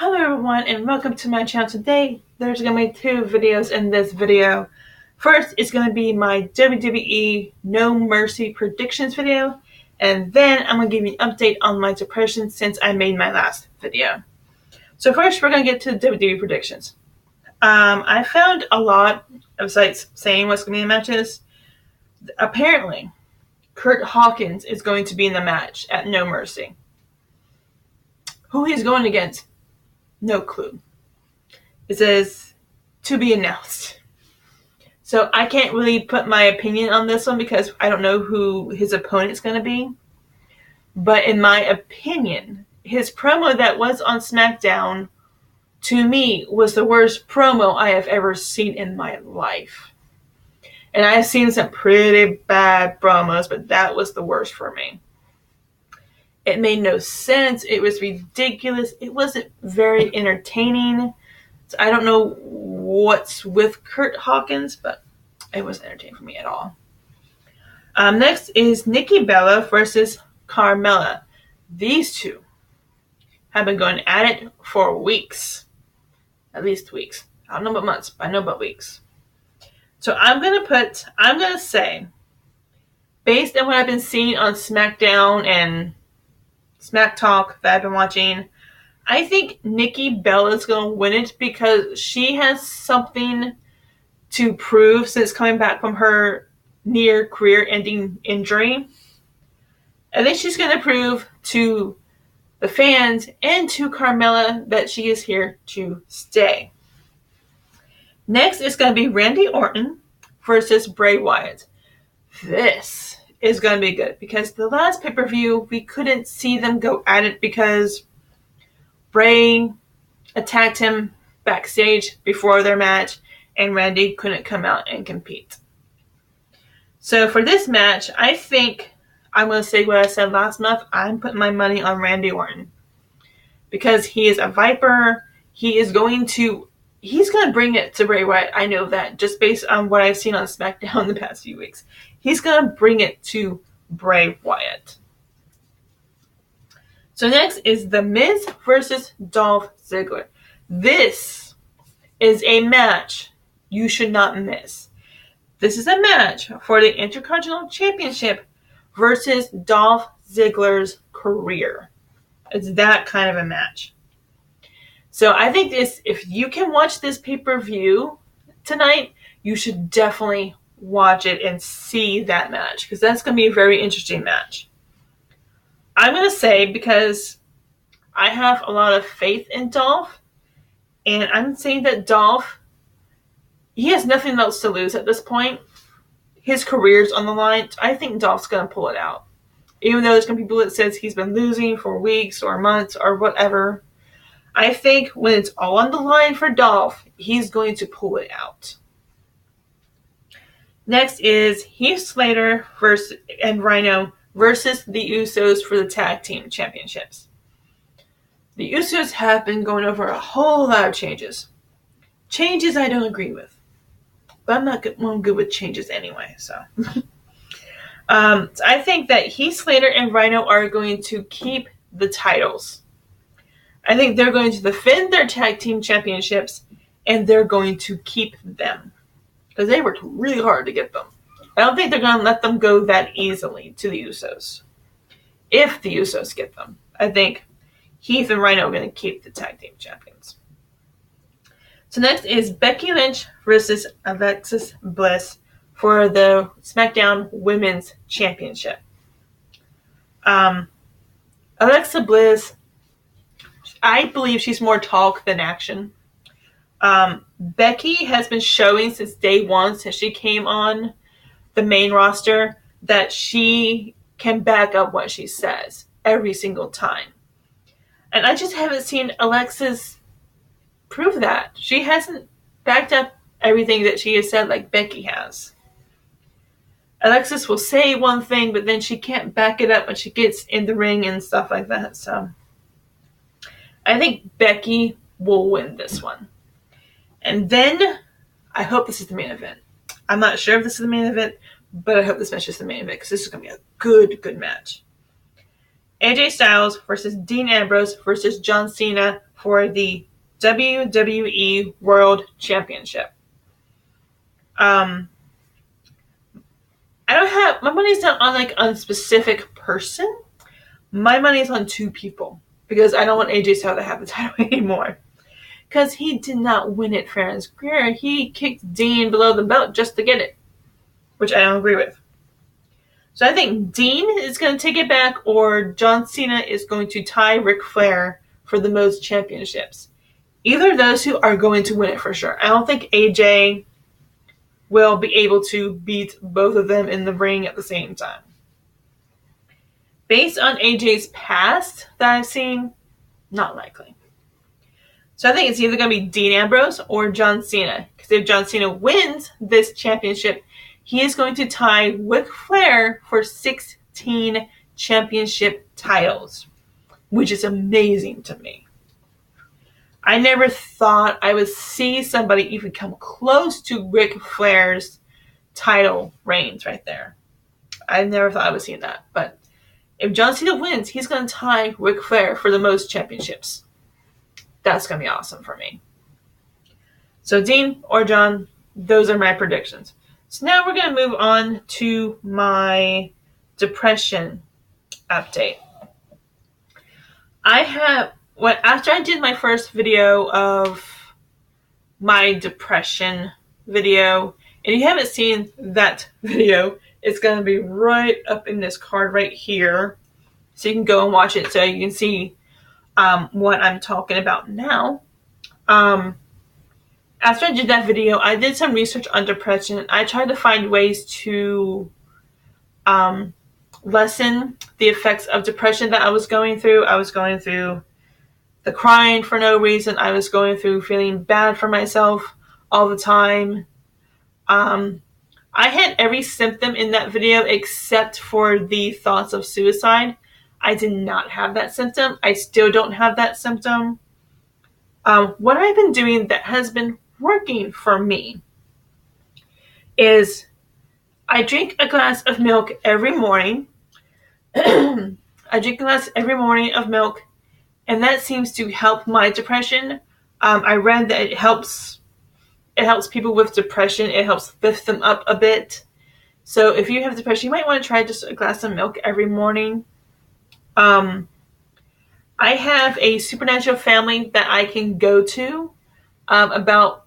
Hello everyone and welcome to my channel. Today there's going to be two videos in this video. First is going to be my WWE No Mercy predictions video, and then I'm going to give you an update on my depression since I made my last video. So first we're going to get to the WWE predictions. I found a lot of sites saying what's going to be in the matches. Apparently Hawkins is going to be in the match at No Mercy. Who he's going against? No clue. It says to be announced. So I can't really put my opinion on this one because I don't know who his opponent's going to be. But in my opinion, his promo that was on Smackdown, to me, was the worst promo I have ever seen in my life. And I've seen some pretty bad promos, but that was the worst for me. It made no sense. It was ridiculous. It wasn't very entertaining. So I don't know what's with Hawkins, but it wasn't entertaining for me at all. Next is Nikki Bella versus Carmella. These two have been going at it for weeks. At least weeks. I don't know about months, but I know about weeks. So I'm going to say, based on what I've been seeing on SmackDown and Smack Talk that I've been watching, I think Nikki Bella is going to win it because she has something to prove since coming back from her near career-ending injury. I think she's going to prove to the fans and to Carmella that she is here to stay. Next is going to be Randy Orton versus Bray Wyatt. This is going to be good because the last pay-per-view we couldn't see them go at it because Bray attacked him backstage before their match and Randy couldn't come out and compete. So for this match, I think I'm going to say what I said last month. I'm putting my money on Randy Orton because he is a Viper. He's going to bring it to Bray Wyatt. I know that just based on what I've seen on SmackDown the past few weeks. He's going to bring it to Bray Wyatt. So next is The Miz versus Dolph Ziggler. This is a match you should not miss. This is a match for the Intercontinental Championship versus Dolph Ziggler's career. It's that kind of a match. So I think if you can watch this pay-per-view tonight, you should definitely watch it and see that match because that's going to be a very interesting match. I'm going to say because I have a lot of faith in Dolph, and I'm saying that Dolph, he has nothing else to lose at this point. His career's on the line. I think Dolph's going to pull it out. Even though there's going to be people that says he's been losing for weeks or months or whatever, I think when it's all on the line for Dolph, he's going to pull it out. Next is Heath Slater and Rhino versus the Usos for the Tag Team Championships. The Usos have been going over a whole lot of changes. Changes I don't agree with. But I'm not good with changes anyway, so. So I think that Heath Slater and Rhino are going to keep the titles. I think they're going to defend their tag team championships, and they're going to keep them. Because they worked really hard to get them. I don't think they're going to let them go that easily to the Usos. If the Usos get them, I think Heath and Rhino are going to keep the tag team champions. So next is Becky Lynch versus Alexis Bliss for the SmackDown Women's Championship. Alexa Bliss, I believe she's more talk than action. Becky has been showing since day one, since she came on the main roster, that she can back up what she says every single time. And I just haven't seen Alexis prove that. She hasn't backed up everything that she has said like Becky has. Alexis will say one thing, but then she can't back it up when she gets in the ring and stuff like that. So I think Becky will win this one. And then I hope this is the main event. I'm not sure if this is the main event, but I hope this match is the main event because this is going to be a good match. AJ Styles versus Dean Ambrose versus John Cena for the WWE World Championship. I don't have, my money's not on like a specific person. My money's on two people because I don't want AJ Styles to have the title anymore. Because he did not win it fair and square. He kicked Dean below the belt just to get it, which I don't agree with. So I think Dean is going to take it back, or John Cena is going to tie Ric Flair for the most championships. Either of those two are going to win it for sure. I don't think AJ will be able to beat both of them in the ring at the same time. Based on AJ's past that I've seen, not likely. So I think it's either going to be Dean Ambrose or John Cena. Because if John Cena wins this championship, he is going to tie Ric Flair for 16 championship titles, which is amazing to me. I never thought I would see somebody even come close to Ric Flair's title reigns right there. I never thought I would see that. But if John Cena wins, he's going to tie Ric Flair for the most championships. That's going to be awesome for me. So Dean or John, those are my predictions. So now we're going to move on to my depression update. After I did my first video of my depression video, and if you haven't seen that video, it's going to be right up in this card right here. So you can go and watch it so you can see what I'm talking about now. After I did that video, I did some research on depression. I tried to find ways to lessen the effects of depression that I was going through. I was going through the crying for no reason. I was going through feeling bad for myself all the time. I had every symptom in that video except for the thoughts of suicide. I did not have that symptom. I still don't have that symptom. What I've been doing that has been working for me is I drink a glass of milk every morning. I drink a glass every morning of milk, and that seems to help my depression. I read that it helps people with depression. It helps lift them up a bit. So if you have depression, you might want to try just a glass of milk every morning. I have a supernatural family that I can go to about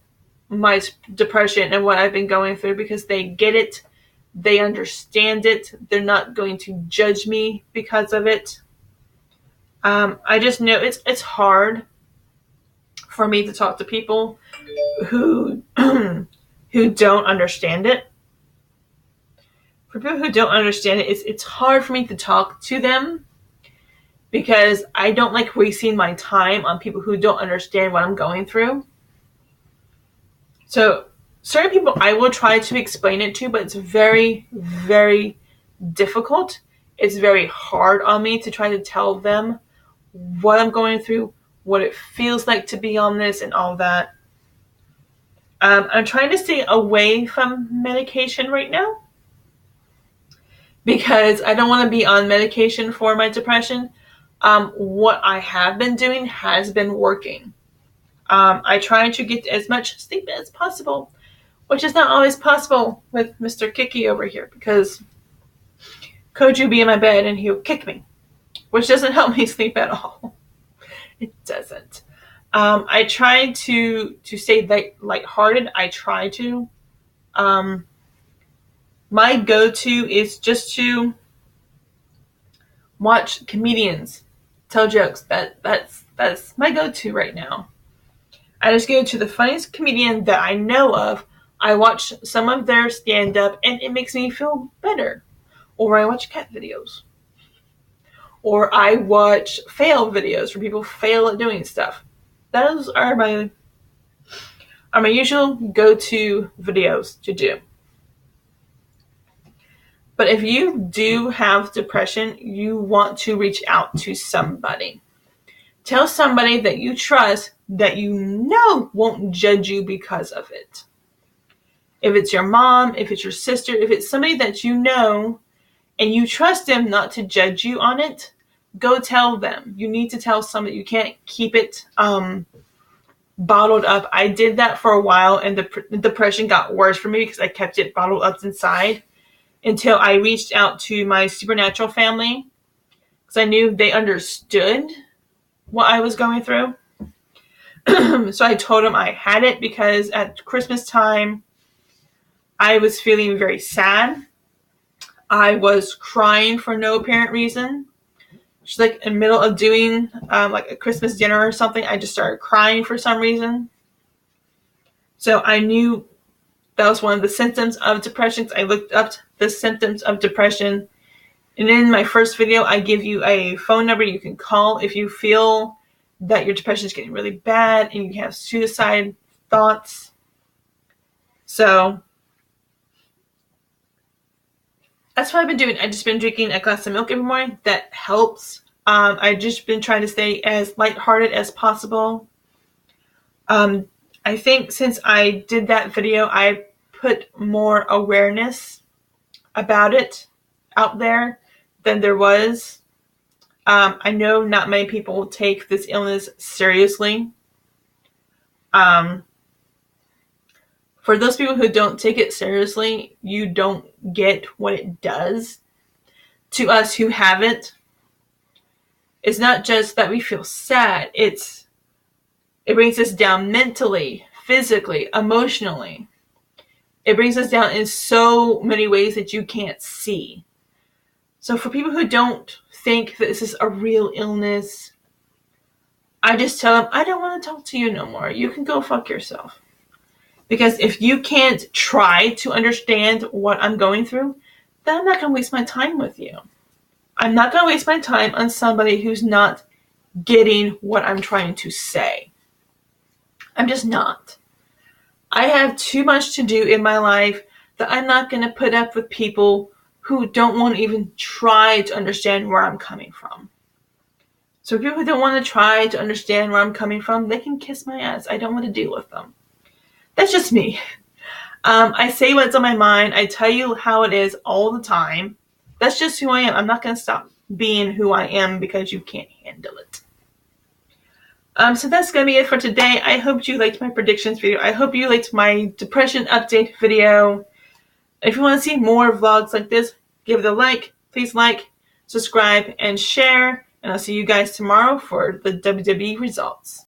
my depression and what I've been going through because they get it. They understand it. They're not going to judge me because of it. I just know it's hard for me to talk to people who don't understand it. For people who don't understand it, it's hard for me to talk to them because I don't like wasting my time on people who don't understand what I'm going through. So certain people I will try to explain it to, but it's very, very difficult. It's very hard on me to try to tell them what I'm going through, what it feels like to be on this and all that. I'm trying to stay away from medication right now because I don't want to be on medication for my depression. What I have been doing has been working. I try to get as much sleep as possible, which is not always possible with Mr. Kiki over here because Koju be in my bed and he'll kick me, which doesn't help me sleep at all. It doesn't. I try to stay lighthearted. I try to. My go-to is just to watch comedians tell jokes. That's my go-to right now. I just go to the funniest comedian that I know of. I watch some of their stand-up and it makes me feel better. Or I watch cat videos. Or I watch fail videos where people fail at doing stuff. Those are my usual go-to videos to do. But if you do have depression, you want to reach out to somebody. Tell somebody that you trust that you know won't judge you because of it. If it's your mom, if it's your sister, if it's somebody that you know and you trust them not to judge you on it, go tell them. You need to tell somebody. You can't keep it bottled up. I did that for a while, and the depression got worse for me because I kept it bottled up inside until I reached out to my supernatural family because I knew they understood what I was going through. So I told them I had it because at Christmas time, I was feeling very sad. I was crying for no apparent reason. Just like in the middle of doing like a Christmas dinner or something, I just started crying for some reason. So I knew that was one of the symptoms of depression. I looked up the symptoms of depression. And in my first video, I give you a phone number you can call if you feel that your depression is getting really bad and you have suicide thoughts. So that's what I've been doing. I've just been drinking a glass of milk every morning. That helps. I've just been trying to stay as lighthearted as possible. I think since I did that video, I put more awareness about it out there than there was. I know not many people take this illness seriously. For those people who don't take it seriously, you don't get what it does to us who have it. It's not just that we feel sad. It brings us down mentally, physically, emotionally. It brings us down in so many ways that you can't see. So for people who don't think that this is a real illness, I just tell them, I don't want to talk to you no more. You can go fuck yourself. Because if you can't try to understand what I'm going through, then I'm not going to waste my time with you. I'm not going to waste my time on somebody who's not getting what I'm trying to say. I'm just not. I have too much to do in my life that I'm not going to put up with people who don't want to even try to understand where I'm coming from. So people who don't want to try to understand where I'm coming from, they can kiss my ass. I don't want to deal with them. That's just me. I say what's on my mind. I tell you how it is all the time. That's just who I am. I'm not going to stop being who I am because you can't handle it. So that's going to be it for today. I hope you liked my predictions video. I hope you liked my depression update video. If you want to see more vlogs like this, give it a like. Please like, subscribe, and share. And I'll see you guys tomorrow for the WWE results.